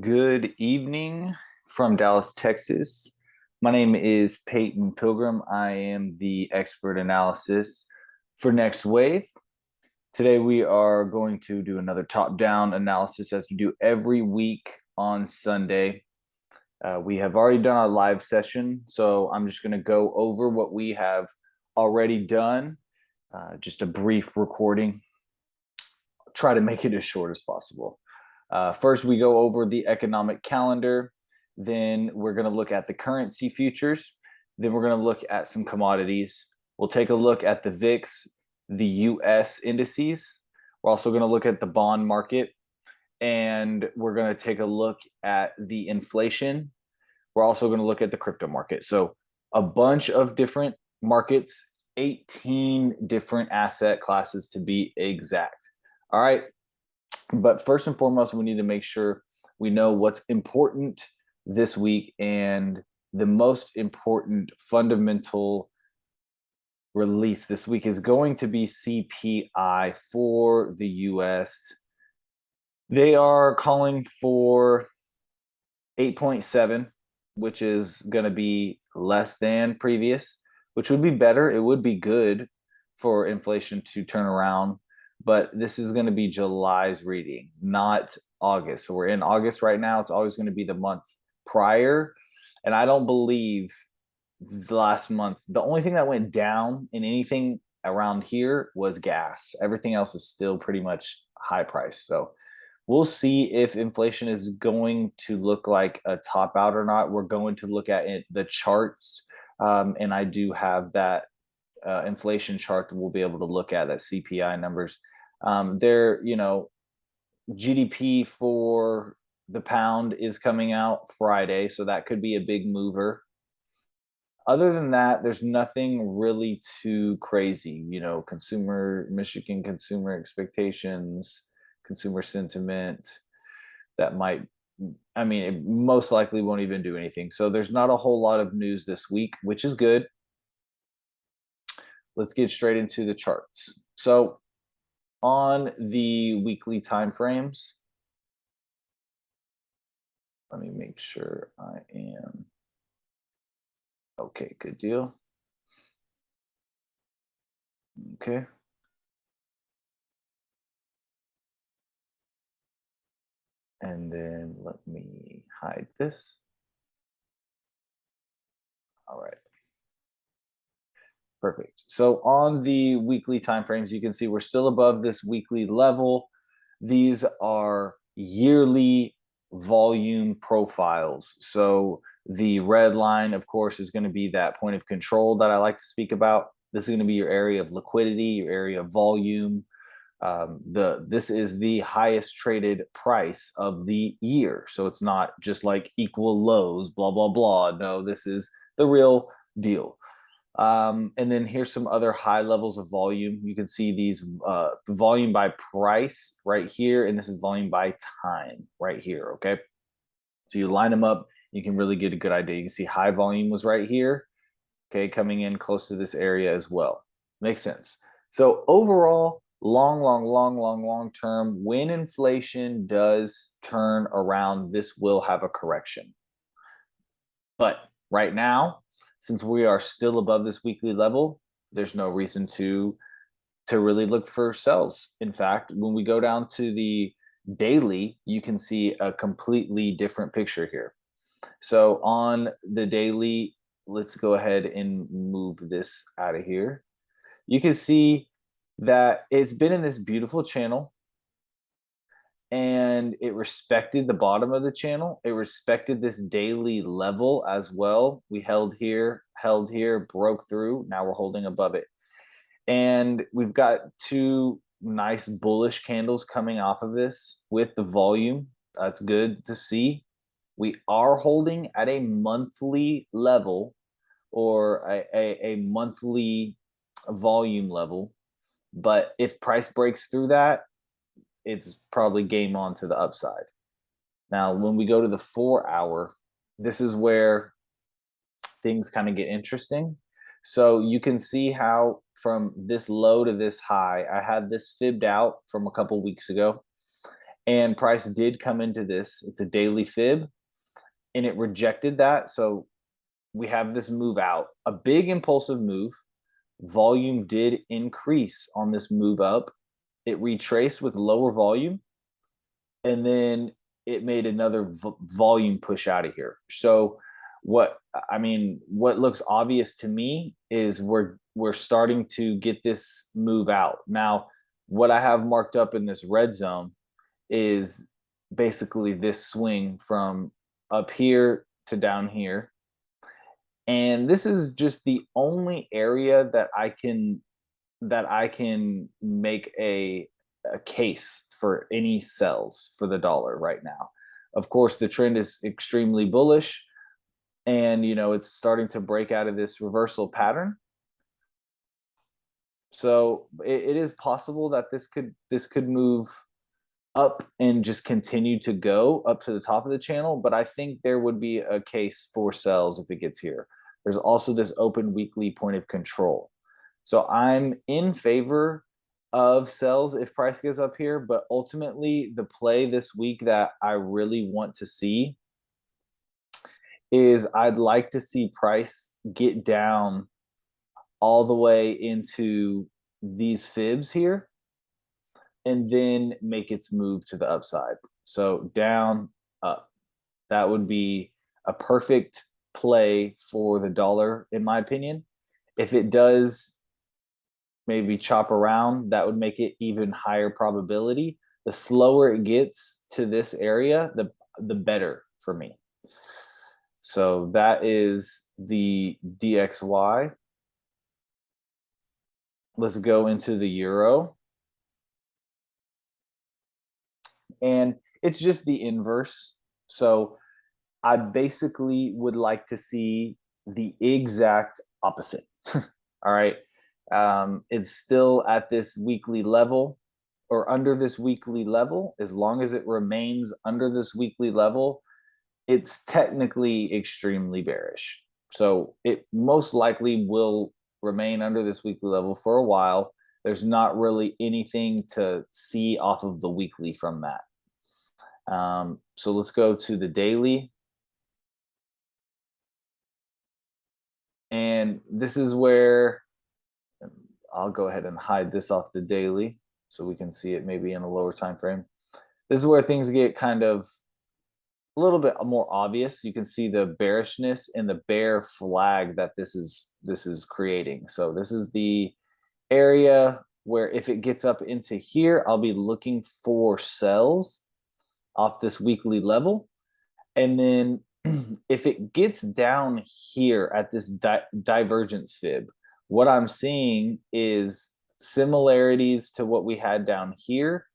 Good evening from Dallas, Texas. My name is Peyton Pilgrim. I am the expert analysis for Next Wave. Today, we are going to do another top down analysis as we do every week on Sunday. We have already done our live session, so I'm just going to go over what we have already done. Just a brief recording. Try to make it as short as possible. First, we go over the economic calendar. Then we're going to look at the currency futures. Then we're going to look at some commodities. We'll take a look at the Vix, the US indices. We're also going to look at the bond market. And we're going to take a look at the inflation. We're also going to look at the crypto market. So a bunch of different markets, 18 different asset classes to be exact. All right. But first and foremost, we need to make sure we know what's important this week, and the most important fundamental release this week is going to be CPI for the US. They are calling for 8.7, which is going to be less than previous, which would be better. It would be good for inflation to turn around. But this is going to be July's reading, not August. So we're in August right now. It's always going to be the month prior. And I don't believe the last month, the only thing that went down in anything around here was gas. Everything else is still pretty much high price. So we'll see if inflation is going to look like a top out or not. We're going to look at the charts. And I do have that inflation chart that we'll be able to look at, that CPI numbers. GDP for the pound is coming out Friday, so that could be a big mover. Other than that, there's nothing really too crazy. Michigan consumer expectations, consumer sentiment, it most likely won't even do anything. So there's not a whole lot of news this week, which is good. Let's get straight into the charts. So on the weekly time frames, let me make sure I am okay. Good deal. Okay. And then let me hide this. All right. Perfect. So on the weekly timeframes, you can see we're still above this weekly level. These are yearly volume profiles. So the red line, of course, is going to be that point of control that I like to speak about. This is going to be your area of liquidity, your area of volume. This is the highest traded price of the year. So it's not just like equal lows, blah, blah, blah. No, this is the real deal. And then here's some other high levels of volume. You can see these volume by price right here, and this is volume by time right here, okay? So you line them up, you can really get a good idea. You can see high volume was right here, okay, coming in close to this area as well. Makes sense. So overall, long term, when inflation does turn around, this will have a correction. But right now, since we are still above this weekly level, there's no reason to really look for sells. In fact, when we go down to the daily, you can see a completely different picture here. So on the daily, let's go ahead and move this out of here. You can see that it's been in this beautiful channel, and it respected the bottom of the channel. It respected this daily level as well. We held here, broke through. Now we're holding above it. And we've got two nice bullish candles coming off of this with the volume. That's good to see. We are holding at a monthly level, or a monthly volume level. But if price breaks through that, it's probably game on to the upside. Now, when we go to the 4 hour, this is where things kind of get interesting. So you can see how from this low to this high, I had this fibbed out from a couple weeks ago. and price did come into this. It's a daily fib, and it rejected that. So we have this move out, a big impulsive move. Volume did increase on this move up. It retraced with lower volume, and then it made another volume push out of here. So what looks obvious to me is we're starting to get this move out. Now, what I have marked up in this red zone is basically this swing from up here to down here. And this is just the only area that I can make a case for any sells for the dollar right now. Of course, the trend is extremely bullish, and it's starting to break out of this reversal pattern. So it is possible that this could move up and just continue to go up to the top of the channel, but I think there would be a case for sells if it gets here. There's also this open weekly point of control. So I'm in favor of sells if price goes up here, but ultimately the play this week that I really want to see is I'd like to see price get down all the way into these fibs here and then make its move to the upside. So down, up. That would be a perfect play for the dollar, in my opinion. If it does maybe chop around, that would make it even higher probability. The slower it gets to this area, the better for me. So that is the DXY. Let's go into the euro. And it's just the inverse. So I basically would like to see the exact opposite. All right. It's still at this weekly level or under this weekly level. As long as it remains under this weekly level, it's technically extremely bearish. So it most likely will remain under this weekly level for a while. There's not really anything to see off of the weekly from that. So let's go to the daily. And this is where I'll go ahead and hide this off the daily so we can see it maybe in a lower time frame. This is where things get kind of a little bit more obvious. You can see the bearishness and the bear flag that this is creating. So this is the area where if it gets up into here, I'll be looking for sells off this weekly level. And then if it gets down here at this divergence fib, what I'm seeing is similarities to what we had down here.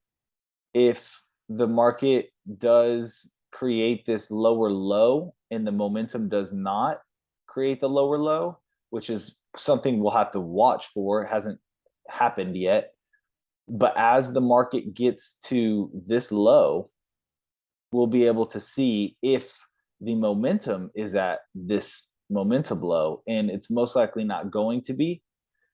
If the market does create this lower low and the momentum does not create the lower low, which is something we'll have to watch for, it hasn't happened yet. But as the market gets to this low, we'll be able to see if the momentum is at this momentum low, and it's most likely not going to be.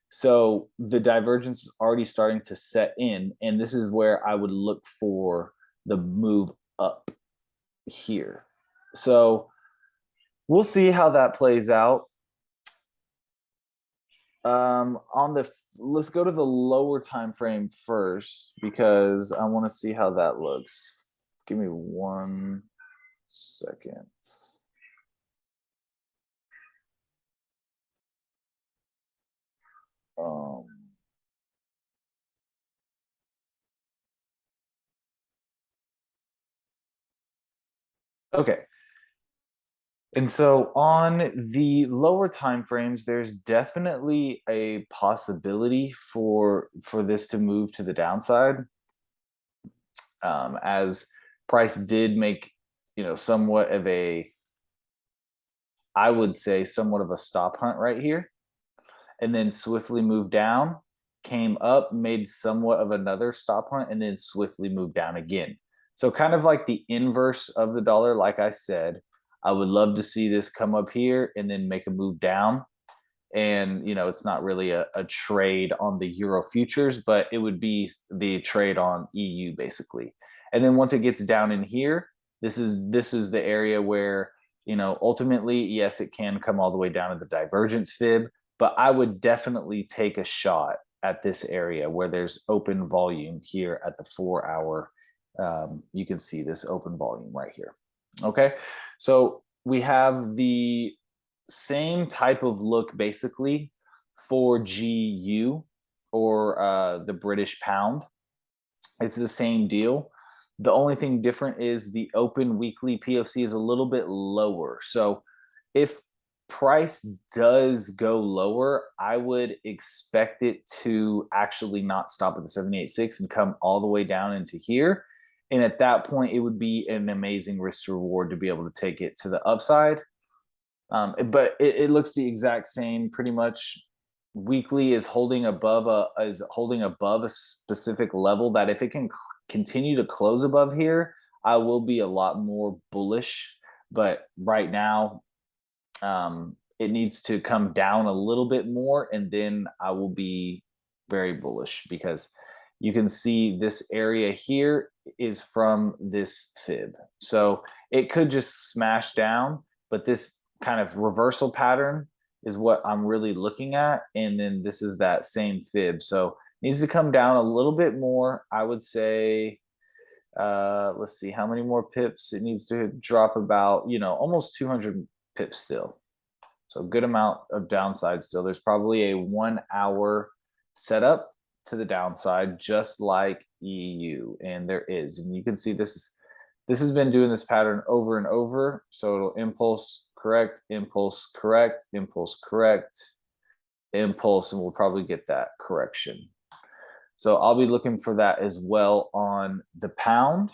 So the divergence is already starting to set in, and this is where I would look for the move up here. So we'll see how that plays out. Let's go to the lower time frame first because I want to see how that looks. Give me 1 second. Okay. And so on the lower time frames, there's definitely a possibility for this to move to the downside, as price did make somewhat of a, I would say, somewhat of a stop hunt right here, and then swiftly moved down, came up, made somewhat of another stop hunt, and then swiftly moved down again. So kind of like the inverse of the dollar. Like I said, I would love to see this come up here and then make a move down. And, it's not really a trade on the Euro futures, but it would be the trade on EU basically. And then once it gets down in here, this is the area where, ultimately, yes, it can come all the way down to the divergence fib, but I would definitely take a shot at this area where there's open volume here at the 4 hour. You can see this open volume right here. Okay, so we have the same type of look basically for GU, or the British pound. It's the same deal. The only thing different is the open weekly POC is a little bit lower. So if price does go lower, I would expect it to actually not stop at the 78.6 and come all the way down into here. And at that point, it would be an amazing risk to reward to be able to take it to the upside. But it looks the exact same pretty much. Weekly is holding above a specific level that if it can continue to close above here, I will be a lot more bullish. But right now, it needs to come down a little bit more, and then I will be very bullish, because you can see this area here is from this fib. So it could just smash down, but this kind of reversal pattern is what I'm really looking at. And then this is that same fib. So it needs to come down a little bit more. I would say, let's see, how many more pips? It needs to drop about, almost 200 pips still. So good amount of downside still. There's probably a 1 hour setup to the downside, just like EU. And there is. And you can see this has been doing this pattern over and over. So it'll impulse, correct, impulse, correct, impulse, correct, impulse, and we'll probably get that correction. So I'll be looking for that as well on the pound.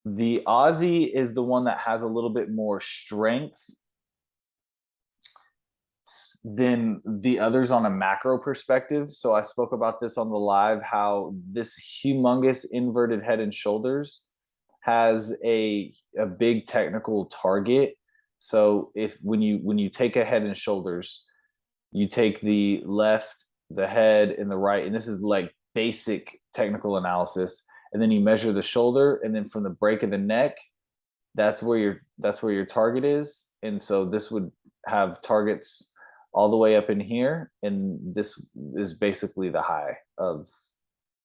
The Aussie is the one that has a little bit more strength than the others on a macro perspective. So I spoke about this on the live, how this humongous inverted head and shoulders has a big technical target. So when you take a head and shoulders, you take the left, the head, and the right, and this is like basic technical analysis, and then you measure the shoulder, and then from the break of the neck, that's where your target is. And so this would have targets all the way up in here, and this is basically the high of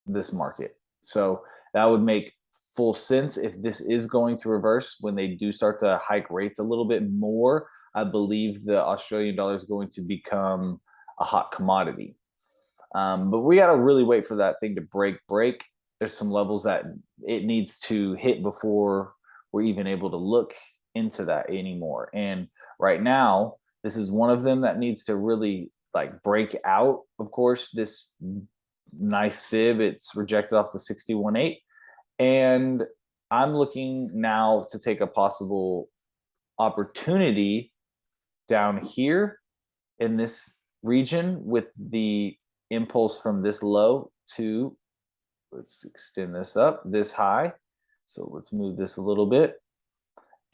this market. So that would make full sense if this is going to reverse when they do start to hike rates a little bit more. I believe the Australian dollar is going to become a hot commodity. But we got to really wait for that thing to break. There's some levels that it needs to hit before we're even able to look into that anymore. And right now, this is one of them that needs to really like break out. Of course, this nice fib, it's rejected off the 61.8. And I'm looking now to take a possible opportunity down here in this region with the impulse from this low to, let's extend this up, this high. So let's move this a little bit.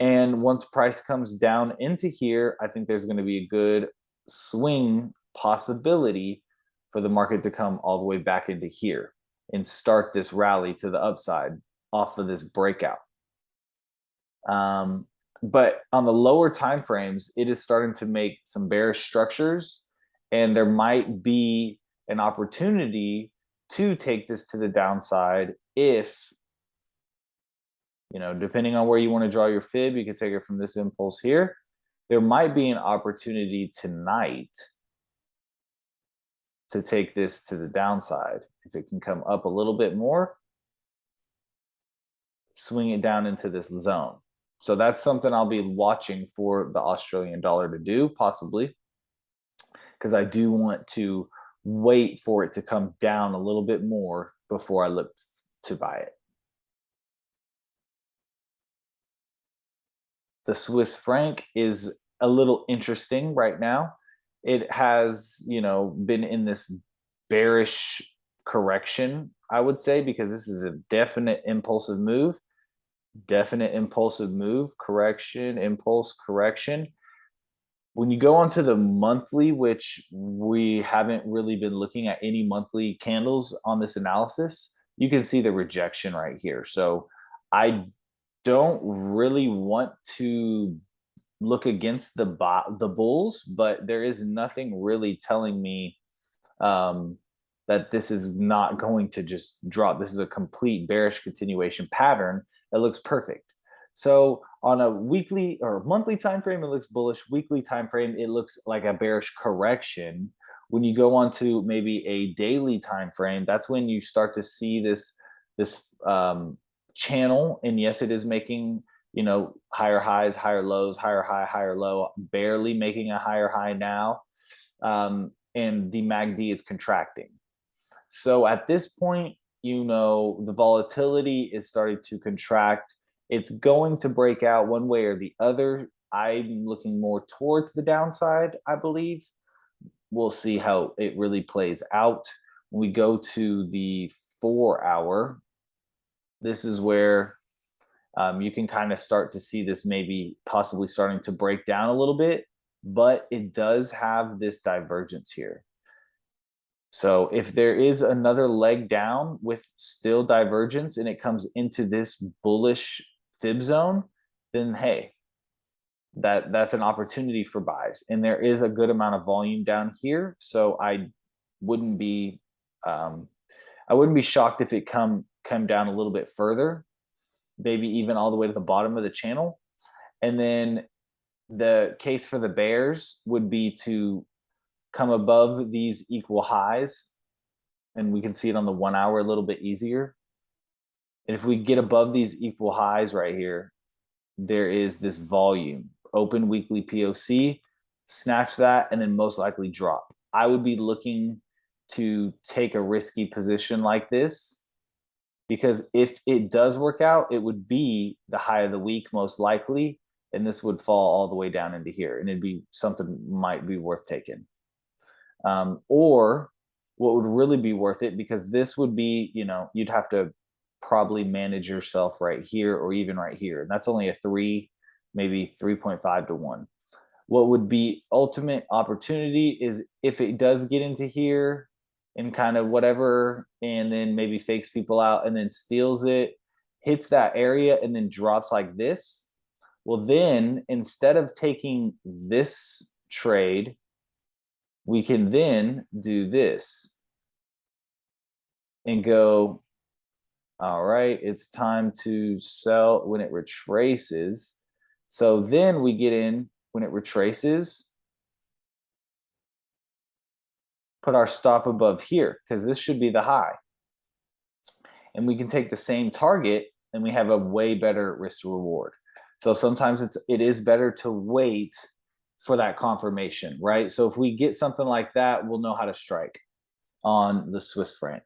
And once price comes down into here, I think there's going to be a good swing possibility for the market to come all the way back into here and start this rally to the upside off of this breakout. But on the lower time frames, it is starting to make some bearish structures, and there might be an opportunity to take this to the downside if, depending on where you want to draw your fib, you could take it from this impulse here. There might be an opportunity tonight to take this to the downside. If it can come up a little bit more, swing it down into this zone. So that's something I'll be watching for the Australian dollar to do, possibly, because I do want to wait for it to come down a little bit more before I look to buy it. The Swiss franc is a little interesting right now. It has, been in this bearish correction, I would say, because this is a definite impulsive move, correction, impulse, correction. When you go onto the monthly, which we haven't really been looking at any monthly candles on this analysis, you can see the rejection right here. So I don't really want to look against the bulls, but there is nothing really telling me that this is not going to just drop. This is a complete bearish continuation pattern that looks perfect. So on a weekly or monthly time frame, it looks bullish. Weekly time frame, it looks like a bearish correction. When you go on to maybe a daily time frame, that's when you start to see this channel. And yes, it is making, you know, higher highs, higher lows, higher high, higher low, barely making a higher high now. And the MACD is contracting. So at this point, you know, the volatility is starting to contract. It's going to break out one way or the other. I'm looking more towards the downside, I believe. We'll see how it really plays out. When we go to the 4-hour, this is where you can kind of start to see this maybe possibly starting to break down a little bit, but it does have this divergence here. So if there is another leg down with still divergence and it comes into this bullish fib zone, then hey, that's an opportunity for buys. And there is a good amount of volume down here. So I wouldn't be shocked if it come down a little bit further, maybe even all the way to the bottom of the channel. And then the case for the bears would be to come above these equal highs, and we can see it on the 1 hour a little bit easier. And if we get above these equal highs right here, there is this volume, open weekly POC, snatch that, and then most likely drop. I would be looking to take a risky position like this, because if it does work out, it would be the high of the week most likely, and this would fall all the way down into here, and it'd be something might be worth taking. Or what would really be worth it, because this would be, you know, you'd have to probably manage yourself right here or even right here. And that's only a 3, maybe 3.5 to 1. What would be ultimate opportunity is if it does get into here and kind of whatever, and then maybe fakes people out and then steals it, hits that area and then drops like this. Well, then instead of taking this trade, we can then do this and go, all right, it's time to sell when it retraces. So then we get in when it retraces, put our stop above here, because this should be the high. And we can take the same target and we have a way better risk to reward. So sometimes it is better to wait for that confirmation, right? So if we get something like that, we'll know how to strike on the Swiss franc.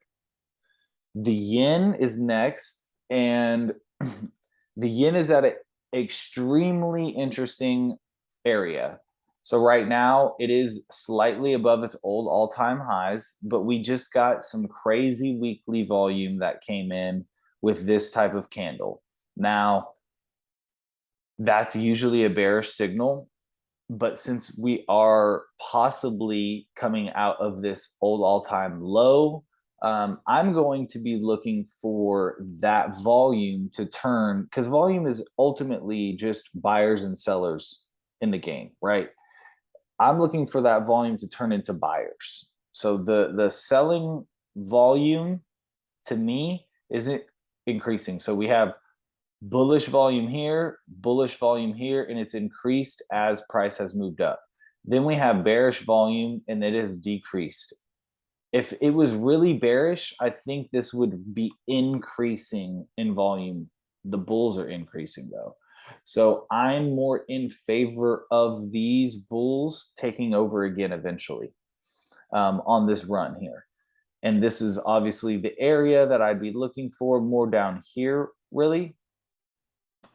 The yen is next, and the yen is at an extremely interesting area. So right now it is slightly above its old all-time highs, but we just got some crazy weekly volume that came in with this type of candle. Now, that's usually a bearish signal, but since we are possibly coming out of this old all-time low, I'm going to be looking for that volume to turn, because volume is ultimately just buyers and sellers in the game, right? I'm looking for that volume to turn into buyers. So the selling volume to me isn't increasing. So we have bullish volume here, and it's increased as price has moved up. Then we have bearish volume, and it has decreased. If it was really bearish, I think this would be increasing in volume. The bulls are increasing though. So I'm more in favor of these bulls taking over again eventually on this run here. And this is obviously the area that I'd be looking for, more down here, really.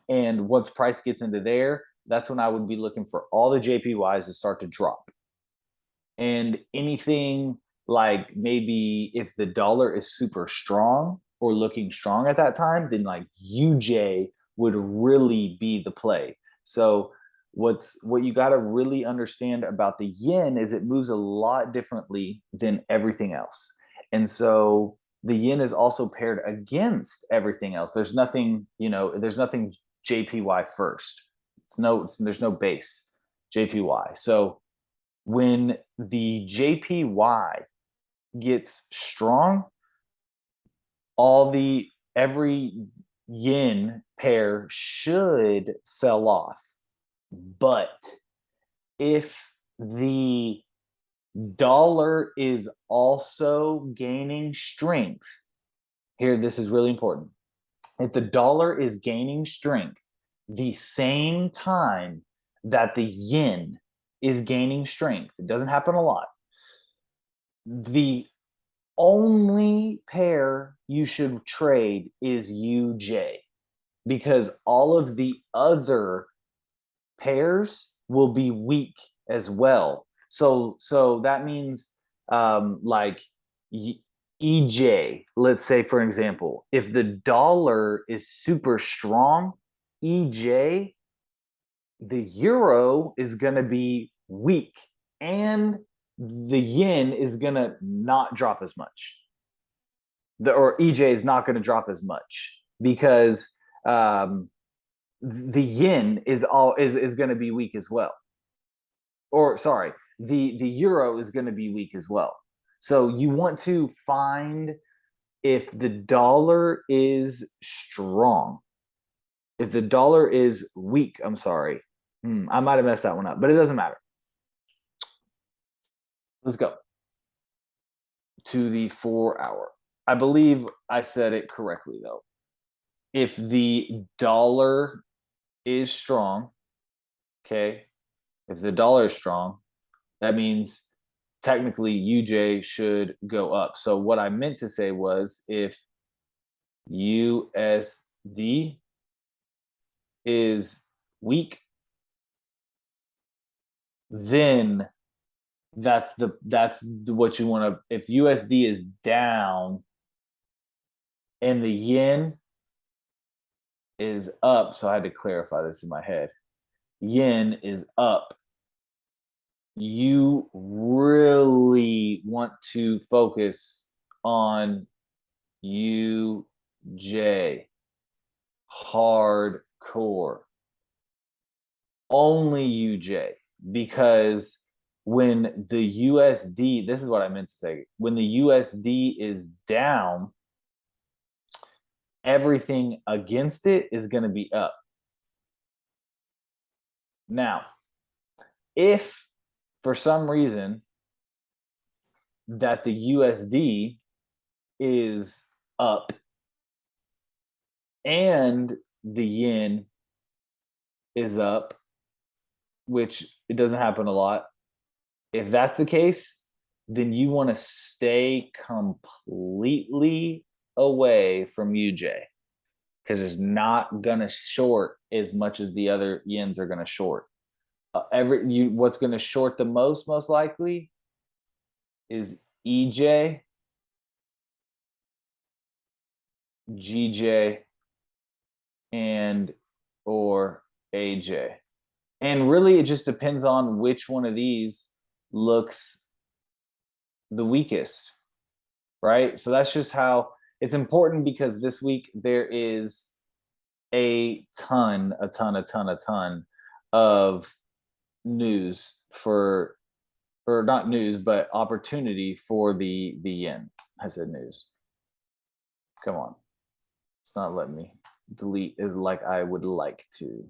And once price gets into there, that's when I would be looking for all the JPYs to start to drop. And anything like maybe if the dollar is super strong or looking strong at that time, then like UJ would really be the play. So what you got to really understand about the yen is it moves a lot differently than everything else. And so the yen is also paired against everything else. There's nothing, there's nothing JPY first. There's no base JPY. So when the JPY gets strong, every yen pair should sell off. But if the dollar is also gaining strength, here, this is really important. If the dollar is gaining strength the same time that the yen is gaining strength, it doesn't happen a lot, the only pair you should trade is UJ, because all of the other pairs will be weak as well. So that means like EJ, let's say, for example, if the dollar is super strong, EJ, the euro is going to be weak and the yen is going to not drop as much. Or EJ is not going to drop as much because the yen is going to be weak as well. Or sorry, the euro is going to be weak as well. So you want to find if the dollar is strong. If the dollar is weak, I'm sorry. I might have messed that one up, but it doesn't matter. Let's go to the 4 hour. I believe I said it correctly, though. If the dollar is strong, okay, if the dollar is strong, that means technically UJ should go up. So what I meant to say was if USD is weak, then that's what you want to. If USD is down and the yen is up, so I had to clarify this in my head. Yen is up. You really want to focus on UJ, hardcore, only UJ, because when the USD, this is what I meant to say, when the USD is down, everything against it is going to be up. Now, if for some reason that the USD is up and the yen is up, which it doesn't happen a lot, if that's the case, then you want to stay completely away from UJ, because it's not going to short as much as the other yens are going to short. What's going to short the most likely is EJ, GJ, and or AJ. And really, it just depends on which one of these looks the weakest, right? So that's just how it's important, because this week there is a ton of news or not news, but opportunity for the yen. I said news. Come on. It's not letting me delete as like I would like to.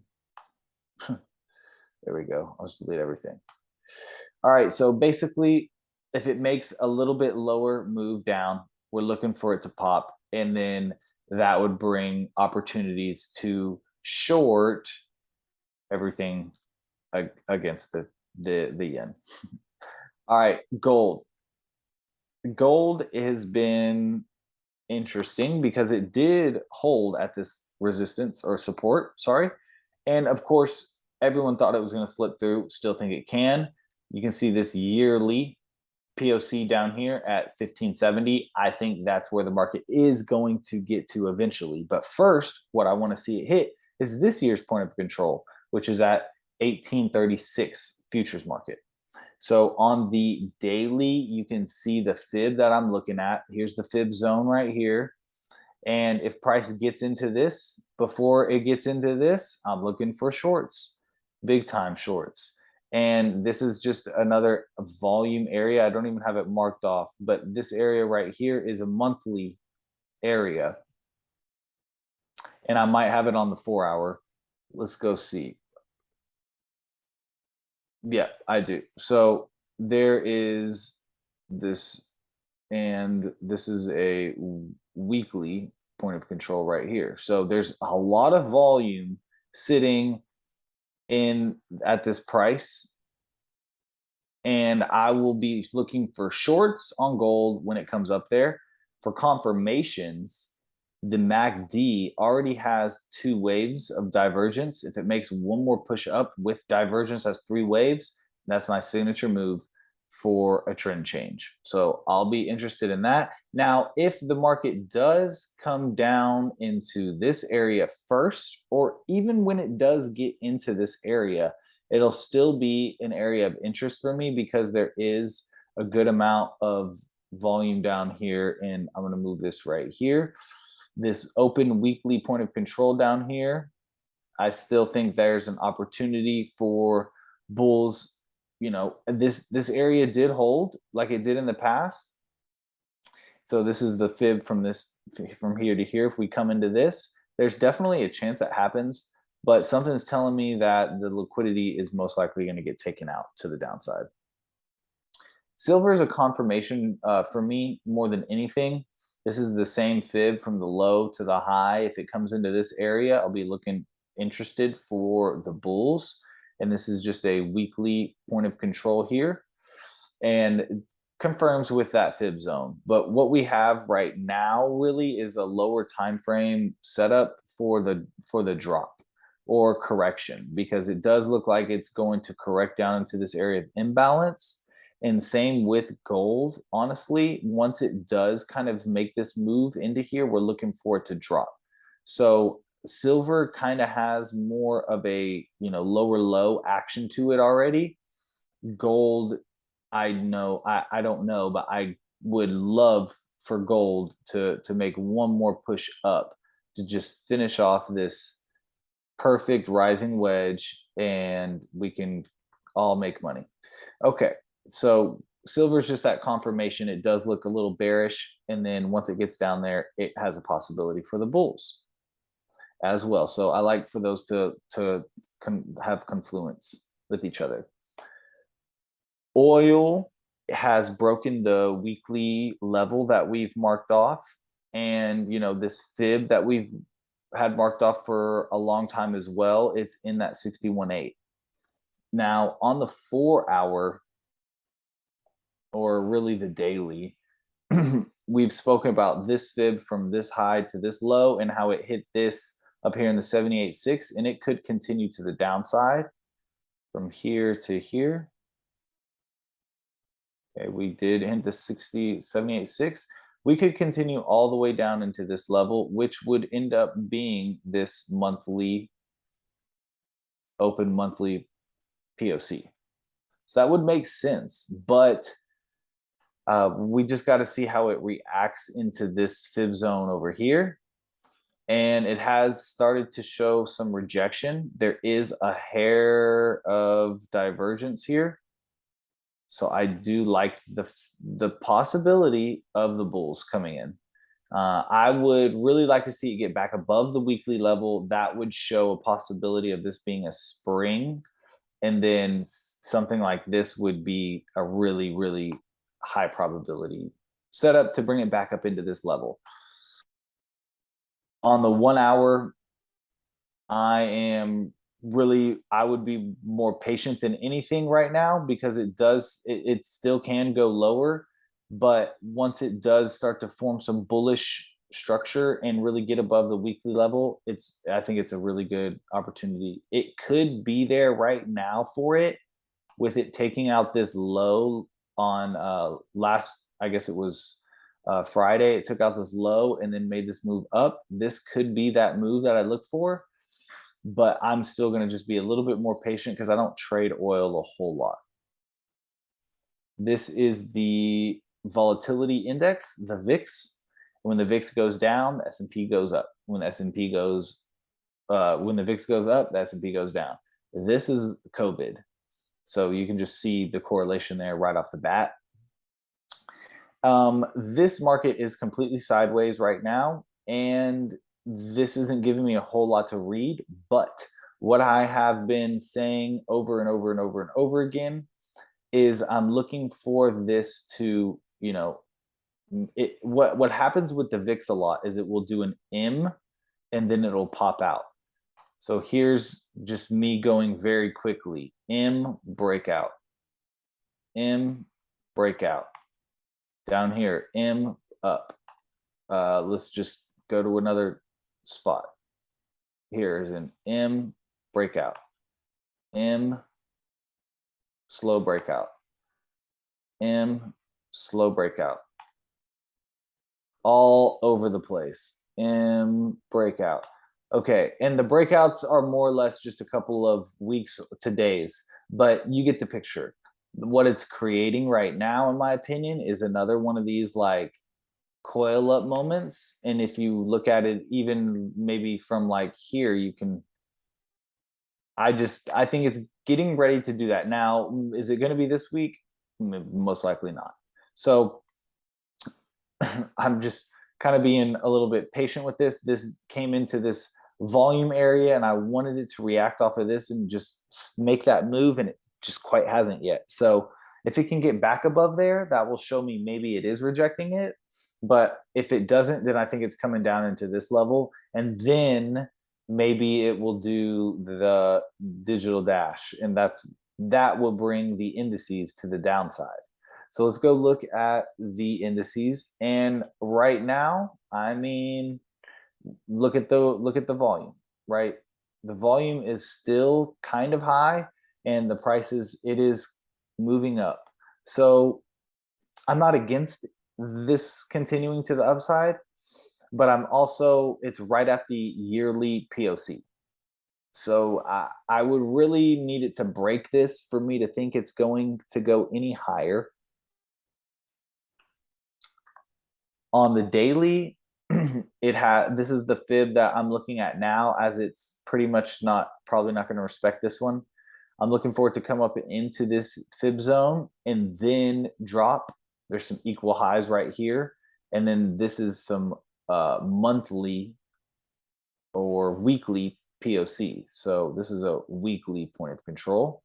There we go. I'll just delete everything. All right. So basically, if it makes a little bit lower move down, we're looking for it to pop. And then that would bring opportunities to short everything against the yen. All right. Gold. Gold has been interesting because it did hold at this resistance or support. Sorry. And of course, everyone thought it was going to slip through. Still think it can. You can see this yearly POC down here at 1570. I think that's where the market is going to get to eventually. But first, what I want to see it hit is this year's point of control, which is at 1836 futures market. So on the daily, you can see the fib that I'm looking at. Here's the fib zone right here. And if price gets into this, before it gets into this, I'm looking for shorts, big time shorts. And this is just another volume area. I don't even have it marked off, but this area right here is a monthly area. And I might have it on the 4-hour. Let's go see. Yeah, I do. So there is this, and this is a weekly point of control right here. So there's a lot of volume sitting in at this price, and I will be looking for shorts on gold when it comes up there. For confirmations, the MACD already has 2 waves of divergence. If it makes one more push up with divergence, that's 3 waves. That's my signature move for a trend change. So I'll be interested in that. Now, if the market does come down into this area first, or even when it does get into this area, it'll still be an area of interest for me because there is a good amount of volume down here. And I'm going to move this right here. This open weekly point of control down here. I still think there's an opportunity for bulls. You know, this area did hold like it did in the past. So this is the fib from here to here. If we come into this, there's definitely a chance that happens, but something's telling me that the liquidity is most likely going to get taken out to the downside. Silver is a confirmation for me more than anything. This is the same fib from the low to the high. If it comes into this area, I'll be looking interested for the bulls. And this is just a weekly point of control here, and confirms with that fib zone. But what we have right now really is a lower time frame setup for the drop or correction, because it does look like it's going to correct down into this area of imbalance. And same with gold. Honestly, once it does kind of make this move into here, we're looking for it to drop. So silver kind of has more of a, lower low action to it already. Gold, I don't know, but I would love for gold to make one more push up to just finish off this perfect rising wedge, and we can all make money. Okay, so silver is just that confirmation. It does look a little bearish, and then once it gets down there, it has a possibility for the bulls as well. So I like for those to have confluence with each other. Oil has broken the weekly level that we've marked off, and this fib that we've had marked off for a long time as well, it's in that 61.8. Now on the 4-hour, or really the daily, we've spoken about this fib from this high to this low and how it hit this up here in the 78.6, and it could continue to the downside from here to here. Okay, we did hit the 78.6. We could continue all the way down into this level, which would end up being this monthly, open monthly POC. So that would make sense, but we just got to see how it reacts into this fib zone over here. And it has started to show some rejection. There is a hair of divergence here. So I do like the possibility of the bulls coming in. I would really like to see it get back above the weekly level. That would show a possibility of this being a spring. And then something like this would be a really, really high probability setup to bring it back up into this level. On the 1-hour, I would be more patient than anything right now, because it still can go lower, but once it does start to form some bullish structure and really get above the weekly level, I think it's a really good opportunity. It could be there right now for it, with it taking out this low on I guess it was Friday. It took out this low and then made this move up. This could be that move that I look for, but I'm still going to just be a little bit more patient because I don't trade oil a whole lot. This is the volatility index, the VIX. When the VIX goes down, the S&P goes up. When the S&P goes, when the VIX goes up, the S&P goes down. This is COVID. So you can just see the correlation there right off the bat. This market is completely sideways right now, and this isn't giving me a whole lot to read, but what I have been saying over and over and over and over again is I'm looking for this to, what happens with the VIX a lot is it will do an M and then it'll pop out. So here's just me going very quickly. M breakout. M breakout. Down here, M up. Let's just go to another spot. Here's an M breakout. M slow breakout. M slow breakout. All over the place. M breakout. Okay, and the breakouts are more or less just a couple of weeks to days, but you get the picture. What it's creating right now, in my opinion, is another one of these like coil up moments. And if you look at it even maybe from like here, you can, I think it's getting ready to do that. Now, is it going to be this week? Most likely not. So I'm just kind of being a little bit patient with this. This came into this volume area and I wanted it to react off of this and just make that move, and it just quite hasn't yet. So if it can get back above there, that will show me maybe it is rejecting it. But if it doesn't, then I think it's coming down into this level, and then maybe it will do the digital dash, and that will bring the indices to the downside. So let's go look at the indices. And right now, I mean, look at the volume, right? The volume is still kind of high, and the prices, it is moving up. So I'm not against this continuing to the upside, but I'm also, it's right at the yearly POC. So I would really need it to break this for me to think it's going to go any higher. On the daily, this is the fib that I'm looking at now, as it's pretty much probably not going to respect this one. I'm looking for it to come up into this fib zone and then drop. There's some equal highs right here. And then this is some monthly or weekly POC. So this is a weekly point of control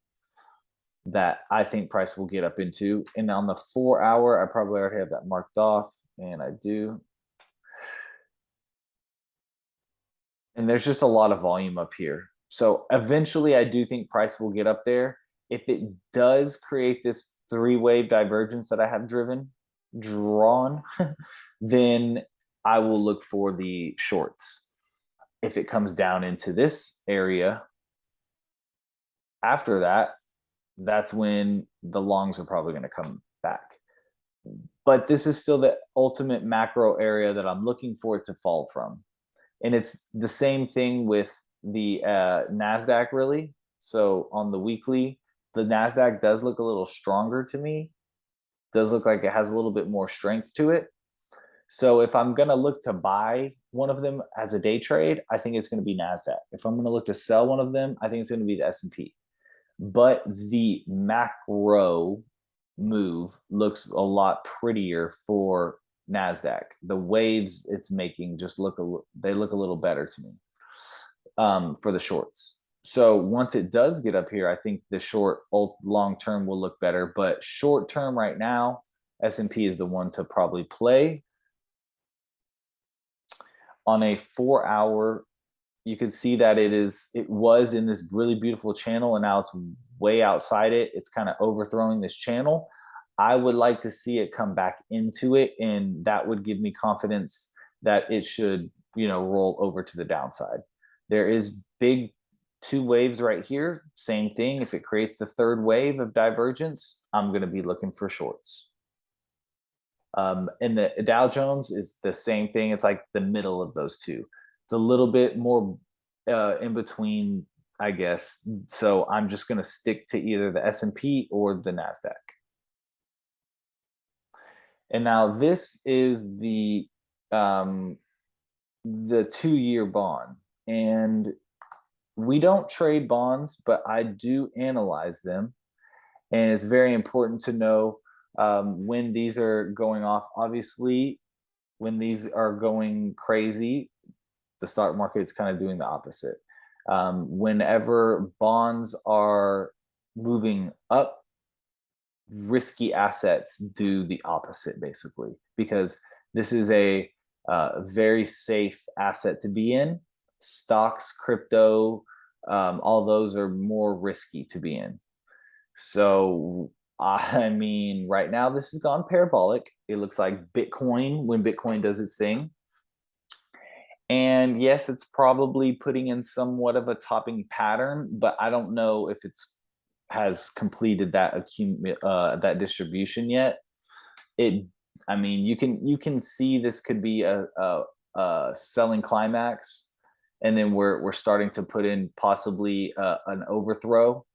that I think price will get up into. And on the 4 hour, I probably already have that marked off, and I do. And there's just a lot of volume up here. So eventually I do think price will get up there. If it does create this three-wave divergence that I have drawn, then I will look for the shorts. If it comes down into this area, after that, that's when the longs are probably going to come back. But this is still the ultimate macro area that I'm looking for it to fall from. And it's the same thing with the NASDAQ, really. So on the weekly, the NASDAQ does look a little stronger to me. Does look like it has a little bit more strength to it. So if I'm going to look to buy one of them as a day trade, I think it's going to be NASDAQ. If I'm going to look to sell one of them, I think it's going to be the S&P. But the macro move looks a lot prettier for NASDAQ. The waves it's making just look a little better to me for the shorts. So once it does get up here, I think the short long term will look better. But short term right now, S&P is the one to probably play. On a 4 hour, you can see that it was in this really beautiful channel, and now it's way outside it. It's kind of overthrowing this channel. I would like to see it come back into it, and that would give me confidence that it should, roll over to the downside. There is big 2 waves right here. Same thing. If it creates the third wave of divergence, I'm going to be looking for shorts. And the Dow Jones is the same thing. It's like the middle of those two. It's a little bit more in between, I guess. So I'm just going to stick to either the S&P or the NASDAQ. And now this is the 2-year bond. And we don't trade bonds, but I do analyze them. And it's very important to know when these are going off. Obviously, when these are going crazy, the stock market's kind of doing the opposite. Whenever bonds are moving up, risky assets do the opposite, basically, because this is a very safe asset to be in. Stocks, crypto, all those are more risky to be in. So, I mean, right now this has gone parabolic. It looks like Bitcoin when Bitcoin does its thing. And yes, it's probably putting in somewhat of a topping pattern, but I don't know if it's has completed that that distribution yet. I mean, you can see this could be a selling climax, and then we're starting to put in possibly an overthrow.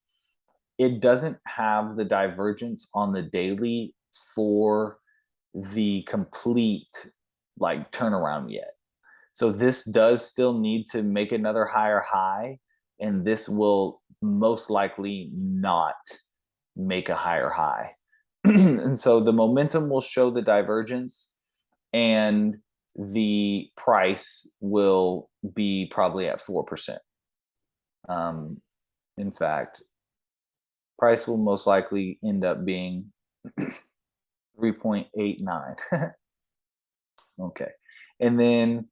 It doesn't have the divergence on the daily for the complete like turnaround yet. So this does still need to make another higher high, and this will most likely not make a higher high. And so the momentum will show the divergence, and the price will be probably at 4%. In fact, price will most likely end up being 3.89. Okay. And then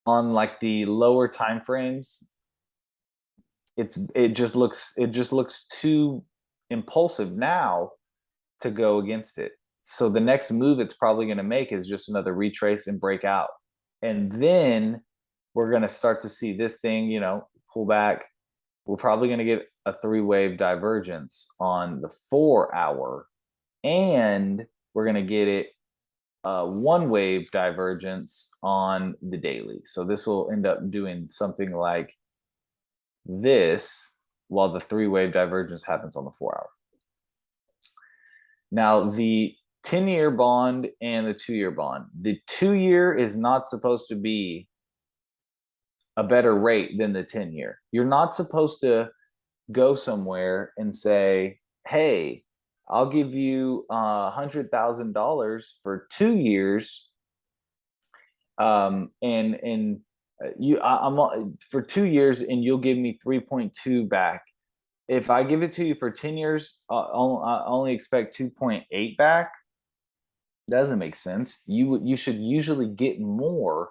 on like the lower time frames, it just looks too impulsive now to go against it. So the next move it's probably going to make is just another retrace and break out. And then we're going to start to see this thing, pull back. We're probably going to get a 3-wave divergence on the 4-hour, and we're going to get it 1-wave divergence on the daily. So this will end up doing something like this while the 3-wave divergence happens on the 4-hour. Now, the 10-year bond and the 2-year bond. The 2-year is not supposed to be a better rate than the 10-year. You're not supposed to go somewhere and say, hey, I'll give you $100,000 for 2 years, and I'm for 2 years, and you'll give me 3.2 back. If I give it to you for 10 years, I only expect 2.8 back. Doesn't make sense. You should usually get more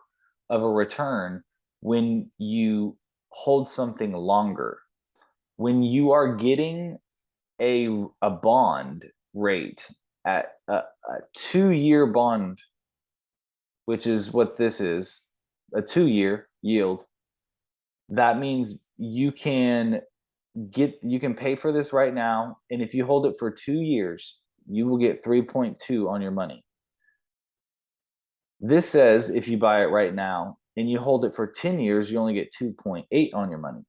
of a return when you hold something longer. When you are getting a bond rate at a 2-year bond, which is what this is, a 2-year yield, that means you can pay for this right now, and if you hold it for 2 years, you will get 3.2 on your money. This says if you buy it right now and you hold it for 10 years, you only get 2.8 on your money.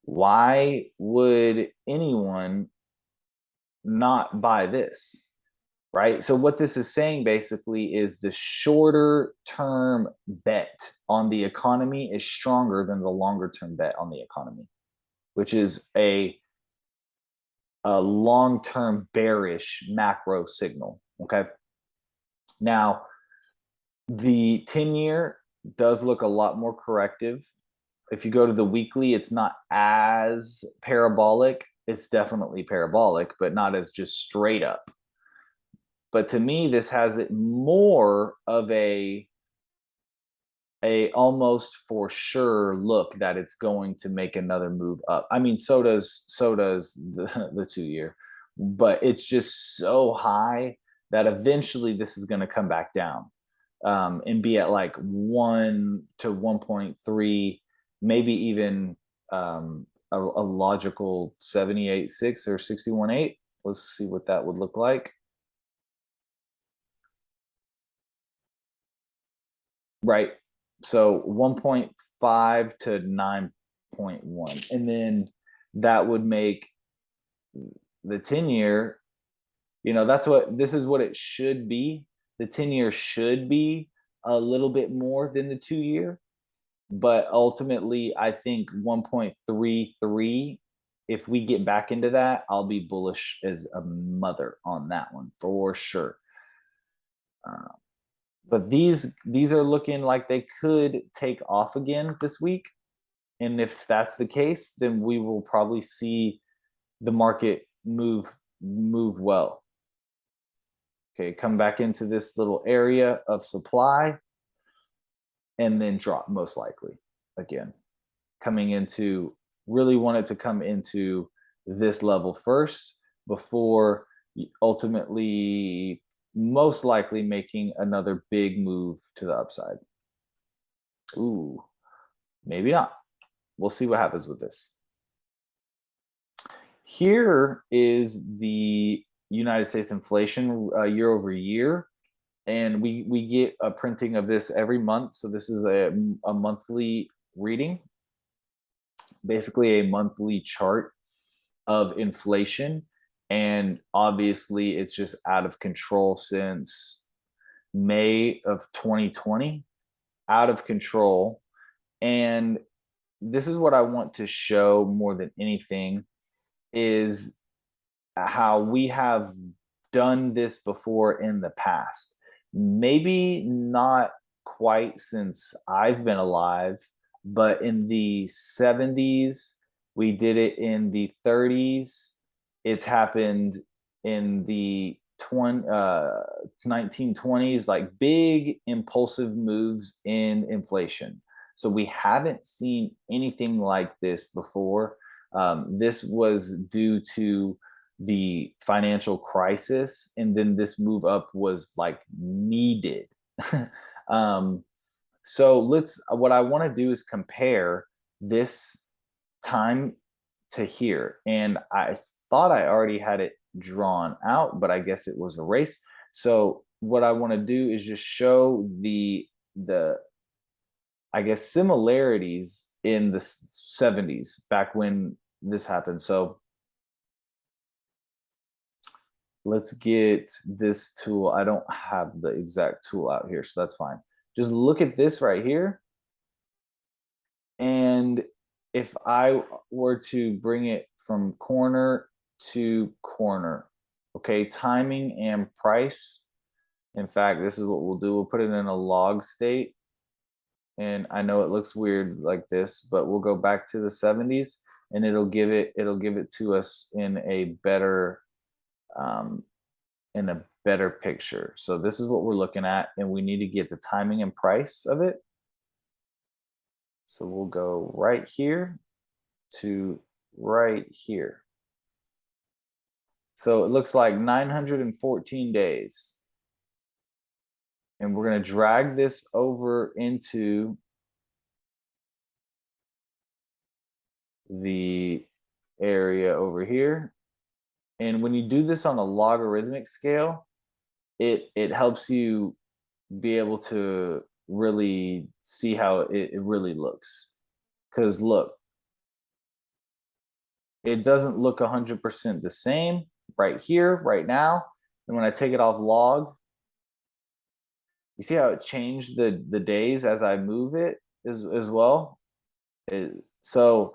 Why would anyone not buy this? Right? So what this is saying basically is the shorter term bet on the economy is stronger than the longer term bet on the economy, which is a long-term bearish macro signal. Okay. Now, the 10-year does look a lot more corrective. If you go to the weekly, it's not as parabolic. It's definitely parabolic, but not as just straight up. But to me, this has it more of a almost for sure look that it's going to make another move up. I mean, so does the 2-year, but it's just so high that eventually this is going to come back down, and be at like 1 to 1.3, maybe even a logical 78.6 or 61.8. Let's see what that would look like. Right. So 1.5 to 9.1. And then that would make the 10-year this is what it should be. The 10-year should be a little bit more than the 2-year, but ultimately I think 1.33, if we get back into that, I'll be bullish as a mother on that one for sure. But these are looking like they could take off again this week. And if that's the case, then we will probably see the market move well. Okay, come back into this little area of supply and then drop most likely again. Really wanted to come into this level first before ultimately most likely making another big move to the upside. Ooh, maybe not. We'll see what happens with this. Here is the United States inflation year over year. And we get a printing of this every month. So this is a monthly reading, basically a monthly chart of inflation. And obviously it's just out of control since May of 2020, out of control. And this is what I want to show more than anything, is how we have done this before in the past. Maybe not quite since I've been alive, but in the 70s, we did it in the 30s. It's happened in the 1920s, like big impulsive moves in inflation. So we haven't seen anything like this before. This was due to the financial crisis, and then this move up was like needed. So what I want to do is compare this time to here. And I thought I already had it drawn out, but I guess it was erased. So what I want to do is just show the I guess similarities in the 70s, back when this happened. So let's get this tool. I don't have the exact tool out here, so that's fine. Just look at this right here. And if I were to bring it from corner to corner, okay, timing and price. In fact, this is what we'll do. We'll put it in a log state. And I know it looks weird like this, but we'll go back to the 70s and it'll give it to us in a better picture. So this is what we're looking at, and we need to get the timing and price of it. So we'll go right here to right here. So it looks like 914 days. And we're going to drag this over into the area over here. And when you do this on a logarithmic scale, it helps you be able to really see how it really looks. Because look, it doesn't look 100% the same right here, right now. And when I take it off log, you see how it changed the days as I move it as well? So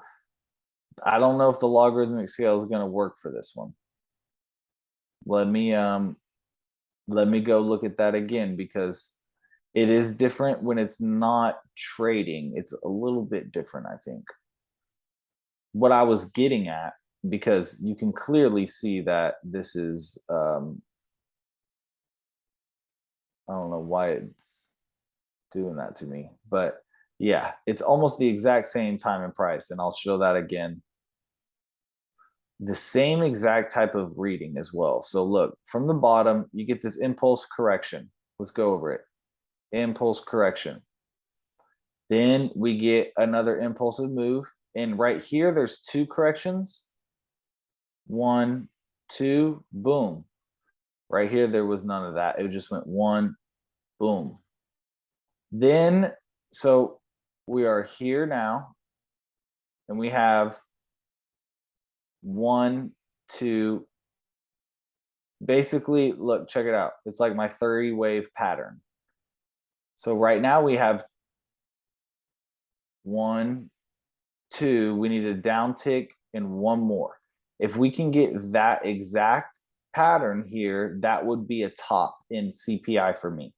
I don't know if the logarithmic scale is going to work for this one. Let me go look at that again, because it is different when it's not trading. It's a little bit different, I think. What I was getting at, because you can clearly see that this is I don't know why it's doing that to me, but yeah, it's almost the exact same time and price. And I'll show that again. The same exact type of reading as well. So look, from the bottom, you get this impulse correction. Let's go over it. Impulse correction. Then we get another impulsive move. And right here, there's two corrections. 1, 2, boom. Right here, there was none of that. It just went 1, boom. Then, so we are here now, and we have 1, 2, basically, look, check it out. It's like my 30 wave pattern. So right now we have 1, 2, we need a down tick and one more. If we can get that exact pattern here, that would be a top in CPI for me.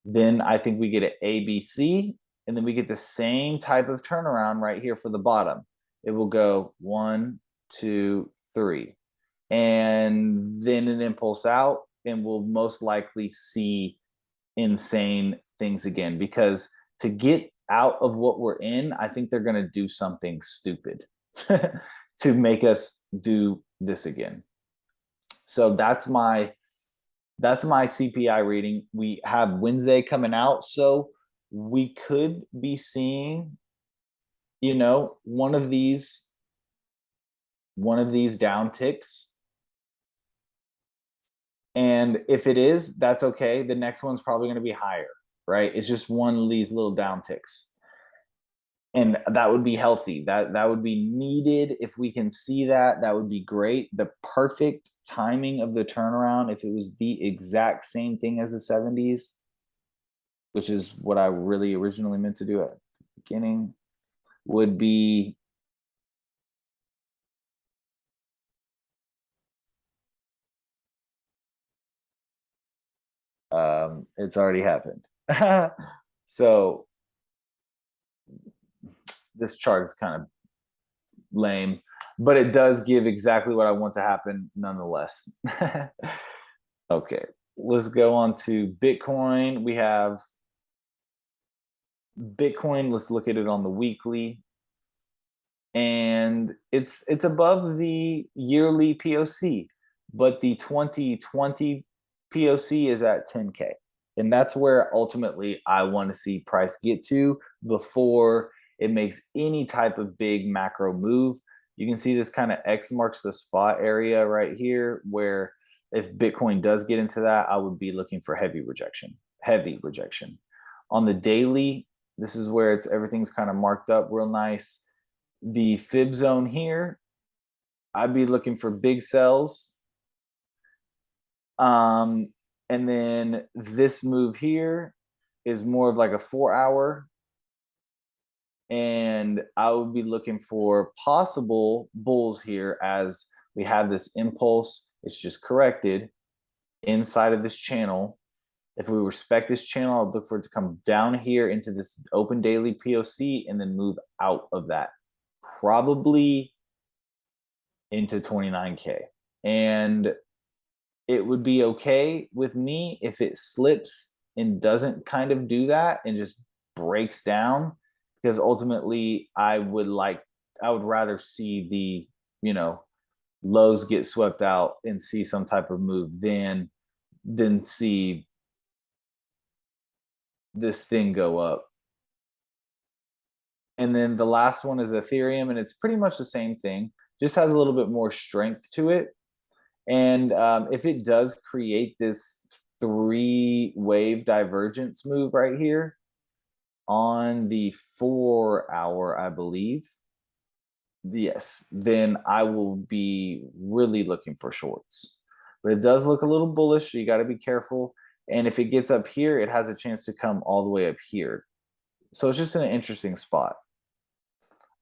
Then I think we get an ABC, and then we get the same type of turnaround right here for the bottom. It will go 1, 2, 3, and then an impulse out, and we'll most likely see insane things again, because to get out of what we're in, I think they're going to do something stupid to make us do this again. So that's my CPI reading. We have Wednesday coming out, so we could be seeing, you know, one of these down ticks. And if it is, that's okay. The next one's probably going to be higher, right? It's just one of these little down ticks. And that would be healthy. That would be needed. If we can see that, that would be great. The perfect timing of the turnaround, if it was the exact same thing as the 70s, which is what I really originally meant to do at the beginning, would be it's already happened. So this chart is kind of lame, but it does give exactly what I want to happen nonetheless. Okay, let's go on to Bitcoin. We have Bitcoin. Let's look at it on the weekly, and it's above the yearly POC, but the 2020 POC is at 10K, and that's where ultimately I want to see price get to before it makes any type of big macro move. You can see this kind of X marks the spot area right here, where if Bitcoin does get into that, I would be looking for heavy rejection. On the daily, this is where everything's kind of marked up real nice. The fib zone here, I'd be looking for big sells. And then this move here is more of like a 4-hour. And I would be looking for possible bulls here as we have this impulse. It's just corrected inside of this channel. If we respect this channel, I'd look for it to come down here into this open daily POC and then move out of that, probably into 29K. And it would be okay with me if it slips and doesn't kind of do that and just breaks down, because ultimately I would rather see the, you know, lows get swept out and see some type of move than see this thing go up. And then the last one is Ethereum, and it's pretty much the same thing, just has a little bit more strength to it. And if it does create this 3-wave divergence move right here on the 4-hour, I believe, yes, then I will be really looking for shorts. But it does look a little bullish, so you got to be careful. And if it gets up here, it has a chance to come all the way up here. So it's just in an interesting spot.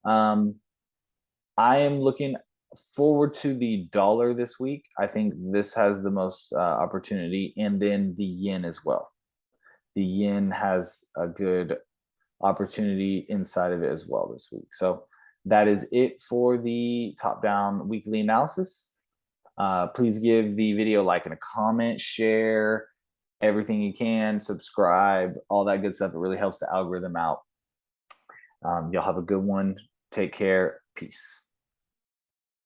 I am looking forward to the dollar this week. I think this has the most opportunity, and then the yen as well. The yen has a good opportunity inside of it as well this week. So that is it for the top-down weekly analysis. Please give the video a like and a comment, share everything you can, subscribe, all that good stuff. It really helps the algorithm out. Y'all have a good one. Take care. Peace.